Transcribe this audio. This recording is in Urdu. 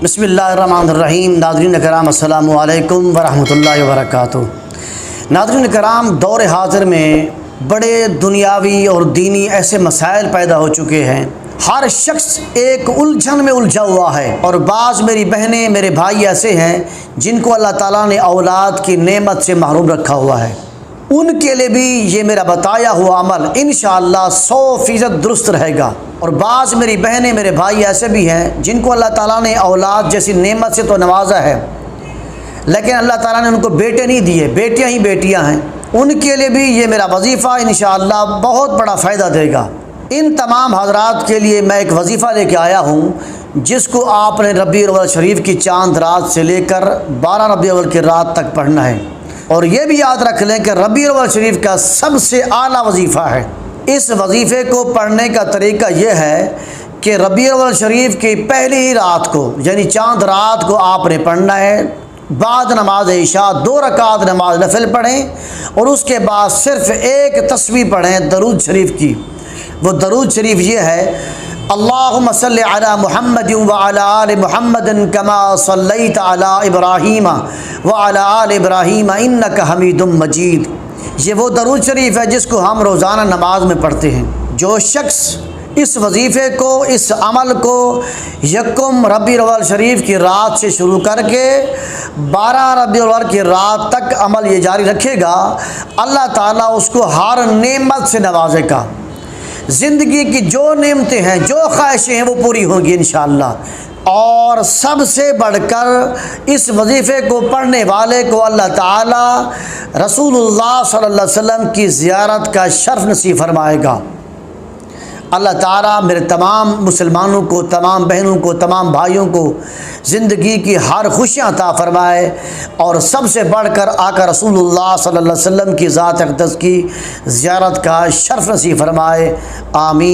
بسم اللہ الرحمن الرحیم۔ ناظرین کرام السلام علیکم ورحمۃ اللہ وبرکاتہ۔ ناظرین کرام، دور حاضر میں بڑے دنیاوی اور دینی ایسے مسائل پیدا ہو چکے ہیں، ہر شخص ایک الجھن میں الجھا ہوا ہے، اور بعض میری بہنیں میرے بھائی ایسے ہیں جن کو اللہ تعالیٰ نے اولاد کی نعمت سے محروم رکھا ہوا ہے۔ ان کے لیے بھی یہ میرا بتایا ہوا عمل انشاءاللہ 100% درست رہے گا۔ اور بعض میری بہنیں میرے بھائی ایسے بھی ہیں جن کو اللہ تعالیٰ نے اولاد جیسی نعمت سے تو نوازا ہے، لیکن اللہ تعالیٰ نے ان کو بیٹے نہیں دیے، بیٹیاں ہی بیٹیاں ہیں۔ ان کے لیے بھی یہ میرا وظیفہ انشاءاللہ بہت بڑا فائدہ دے گا۔ ان تمام حضرات کے لیے میں ایک وظیفہ لے کے آیا ہوں، جس کو آپ نے ربیع الاول شریف کی چاند رات سے لے کر 12 ربیع الاول کی رات تک پڑھنا ہے۔ اور یہ بھی یاد رکھ لیں کہ ربیع الاول شریف کا سب سے اعلیٰ وظیفہ ہے۔ اس وظیفے کو پڑھنے کا طریقہ یہ ہے کہ ربیع الاول شریف کی پہلی ہی رات کو یعنی چاند رات کو آپ نے پڑھنا ہے۔ بعد نماز عشاء 2 رکعت نماز نفل پڑھیں، اور اس کے بعد صرف ایک تسبیح پڑھیں درود شریف کی۔ وہ درود شریف یہ ہے: اللہم صلی علی محمد وعلی آل محمد کما صلیت علی ابراہیم وعلی آل ابراہیم انک حمید مجید۔ یہ وہ درود شریف ہے جس کو ہم روزانہ نماز میں پڑھتے ہیں۔ جو شخص اس وظیفے کو، اس عمل کو یکم ربیع الاول شریف کی رات سے شروع کر کے 12 ربیع الاول کی رات تک عمل یہ جاری رکھے گا، اللہ تعالیٰ اس کو ہر نعمت سے نوازے گا۔ زندگی کی جو نعمتیں ہیں، جو خواہشیں ہیں، وہ پوری ہوں گی انشاءاللہ۔ اور سب سے بڑھ کر اس وظیفے کو پڑھنے والے کو اللہ تعالیٰ رسول اللہ صلی اللہ علیہ وسلم کی زیارت کا شرف نصیب فرمائے گا۔ اللہ تعالیٰ میرے تمام مسلمانوں کو، تمام بہنوں کو، تمام بھائیوں کو زندگی کی ہر خوشیاں عطا فرمائے، اور سب سے بڑھ کر آقا رسول اللہ صلی اللہ علیہ وسلم کی ذات اقدس کی زیارت کا شرف نصیب فرمائے۔ آمین۔